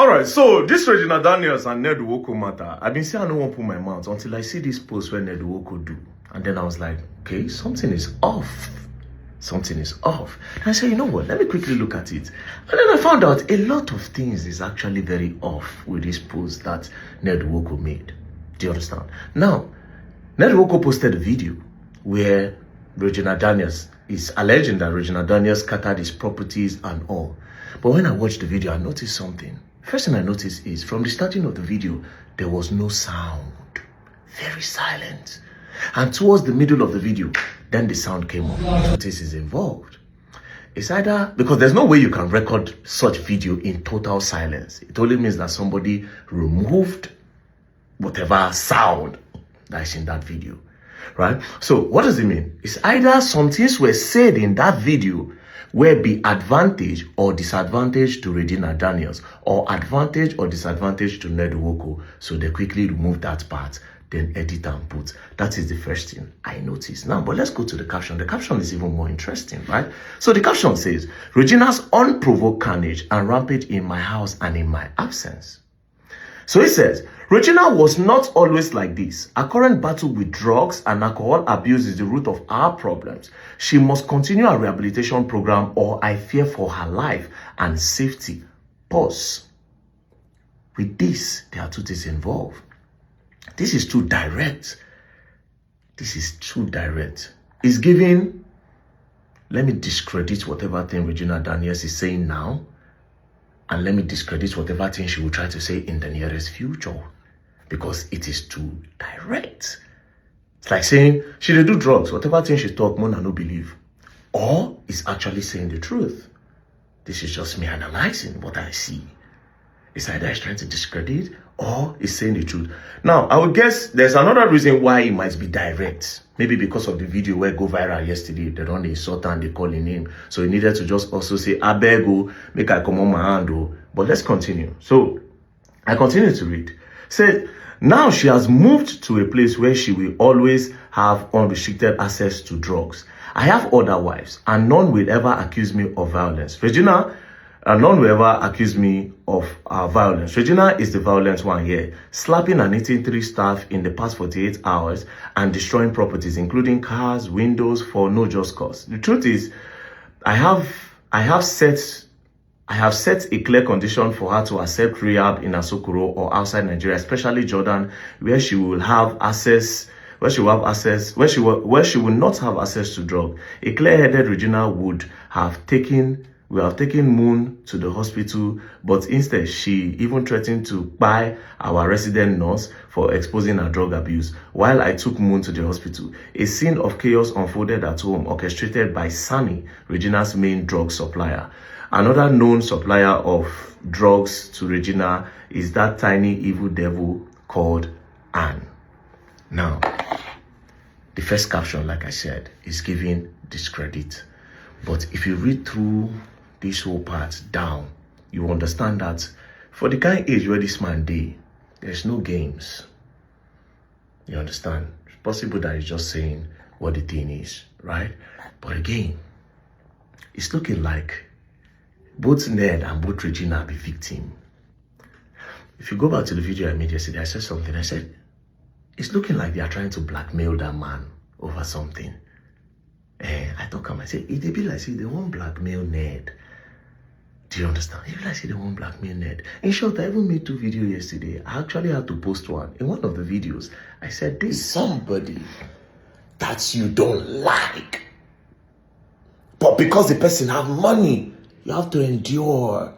All right, so this Regina Daniels and Ned Nwoko matter. I've been saying I don't want to put my mouth until I see this post where Ned Nwoko do. And then I was like, okay, something is off. Something is off. And I said, you know what, let me quickly look at it. And then I found out a lot of things is actually very off with this post that Ned Nwoko made. Do you understand? Now, Ned Nwoko posted a video where Regina Daniels is alleging that Regina Daniels scattered his properties and all. But when I watched the video, I noticed something. First thing I noticed is from the starting of the video, there was no sound. Very silent. And towards the middle of the video, then the sound came up. This is involved. It's either, because there's no way you can record such video in total silence. It only means that somebody removed whatever sound that is in that video, right? So what does it mean? It's either some things were said in that video will be advantage or disadvantage to Regina Daniels, or advantage or disadvantage to Ned Nwoko. So they quickly remove that part, then edit and put. That is the first thing I noticed. Now, but let's go to the caption. The caption is even more interesting, right? So the caption says, Regina's unprovoked carnage and rampage in my house and in my absence. So it says, Regina was not always like this. Her current battle with drugs and alcohol abuse is the root of our problems. She must continue her rehabilitation program or I fear for her life and safety. Pause. With this, there are two things involved. This is too direct. This is too direct. It's giving, let me discredit whatever thing Regina Daniels is saying now, and let me discredit whatever thing she will try to say in the nearest future, because it is too direct. It's like saying she did do drugs, whatever thing she talk, Mona no believe. Or is actually saying the truth. This is just me analyzing what I see. It's either he's trying to discredit or is saying the truth. Now, I would guess there's another reason why it might be direct. Maybe because of the video where go viral yesterday. They don't insult and they call him name. So he needed to just also say, I beg you, make I come on my hand. But let's continue. So I continue to read. Said, now she has moved to a place where she will always have unrestricted access to drugs. I have other wives and none will ever accuse me of violence. Regina, none will ever accuse me of violence. Regina is the violent one here, slapping and hitting 3 staff in the past 48 hours and destroying properties, including cars, windows, for no just cause. The truth is, I have set a clear condition for her to accept rehab in Asokoro or outside Nigeria, especially Jordan, where she will have access. Where she will not have access to drug. A clear-headed Regina would have taken Moon to the hospital, but instead she even threatened to buy our resident nurse for exposing her drug abuse while I took Moon to the hospital. A scene of chaos unfolded at home, orchestrated by Sunny, Regina's main drug supplier. Another known supplier of drugs to Regina is that tiny evil devil called Anne. Now, the first caption, like I said, is giving discredit. But if you read through this whole part down, you understand that for the kind of age where this man did, there's no games. You understand? It's possible that he's just saying what the thing is, right? But again, it's looking like both Ned and both Regina are the victim. If you go back to the video I made yesterday, I said something. I said, it's looking like they are trying to blackmail that man over something. I thought, I said, it be like, say, they won't blackmail Ned. Do you understand? It be like, say, they won't blackmail Ned. In short, I even made 2 videos yesterday. I actually had to post one. In one of the videos, I said, there's somebody that you don't like. But because the person have money, you have to endure.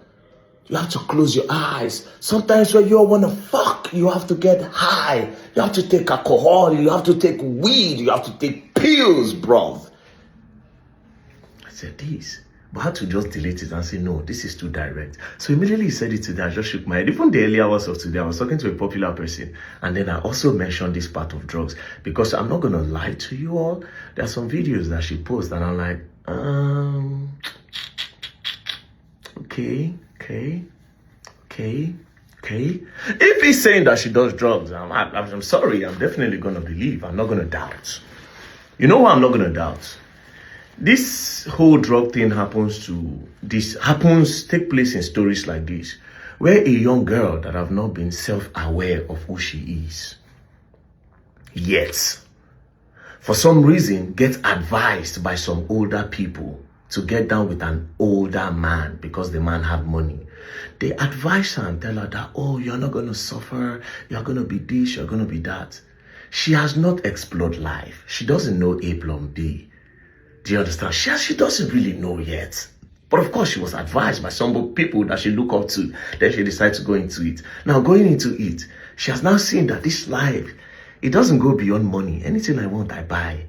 You have to close your eyes. Sometimes when you want to fuck, you have to get high. You have to take alcohol. You have to take weed. You have to take pills, bruv. I said this. But I had to just delete it and say, no, this is too direct. So immediately he said it today, I just shook my head. Even the earlier hours of today, I was talking to a popular person. And then I also mentioned this part of drugs. Because I'm not going to lie to you all. There are some videos that she posts and I'm like, okay. If he's saying that she does drugs, I'm sorry, I'm definitely going to believe. I'm not going to doubt. You know what I'm not going to doubt? This whole drug thing take place in stories like this. where a young girl that have not been self-aware of who she is, yet, for some reason, get advised by some older people to get down with an older man because the man have money. They advise her and tell her that, oh, you're not going to suffer, you're going to be this, you're going to be that. She has not explored life. She doesn't know A plus B. Do you understand? She doesn't really know yet. But of course, she was advised by some people that she look up to. Then she decided to go into it. Now, going into it, she has now seen that this life, it doesn't go beyond money. Anything I want, I buy.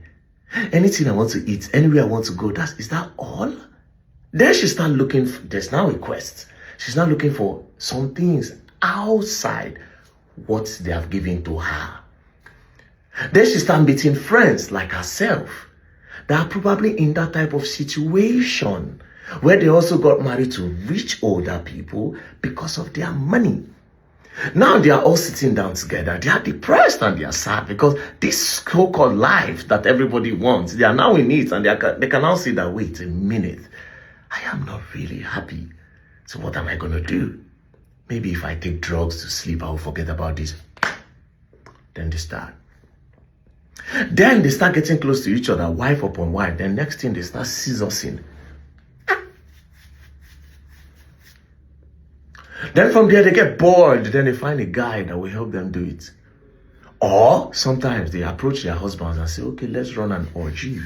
Anything I want to eat, anywhere I want to go, is that all? Then she start looking, there's now a quest. She's now looking for some things outside what they have given to her. Then she start meeting friends like herself that are probably in that type of situation where they also got married to rich older people because of their money. Now they are all sitting down together. They are depressed and they are sad because this so-called life that everybody wants, they are now in it, and they can now see that, wait a minute, I am not really happy. So what am I going to do? Maybe if I take drugs to sleep, I will forget about this. Then they start. Then they start getting close to each other, wife upon wife. Then next thing, they start scissoring. Then from there, they get bored. Then they find a guy that will help them do it. Or sometimes they approach their husbands and say, okay, let's run an orgy.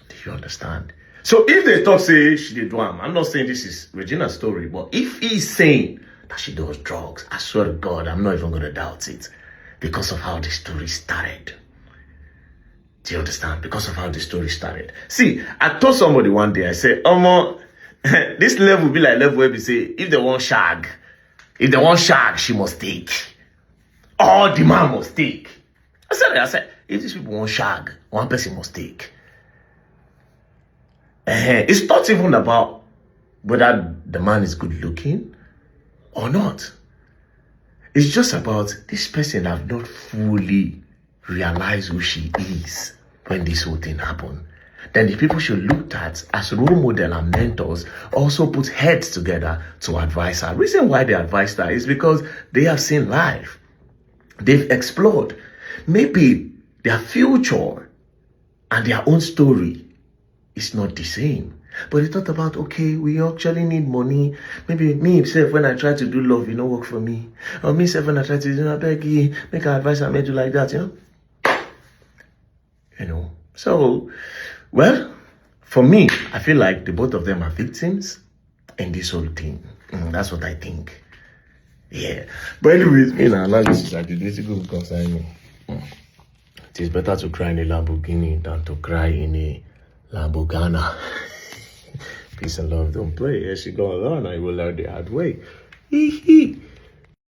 Do you understand? So if they talk, say, she did one, I'm not saying this is Regina's story, but if he's saying that she does drugs, I swear to God, I'm not even going to doubt it because of how the story started. Do you understand? Because of how the story started. See, I told somebody one day, I said, this level will be like level where we say, if they want shag, she must take. Or the man must take. I said, if these people want shag, one person must take. It's not even about whether the man is good looking or not. It's just about this person have not fully realized who she is when this whole thing happened. Then the people she looked at as role model and mentors also put heads together to advise her. Reason why they advised her is because they have seen life. They've explored. Maybe their future and their own story is not the same. But they thought about, okay, we actually need money. Maybe me, when I try to do love, it don't work for me. Or me, when I try to do, Becky, make an advice and make you like that, So, well, for me, I feel like the both of them are victims in this whole thing. That's what I think. Yeah. But anyways, analysis at the political concern me. It is better to cry in a Lamborghini than to cry in a Lamborghini. Peace and love don't play. As you go along, I will learn the hard way. Hee hee.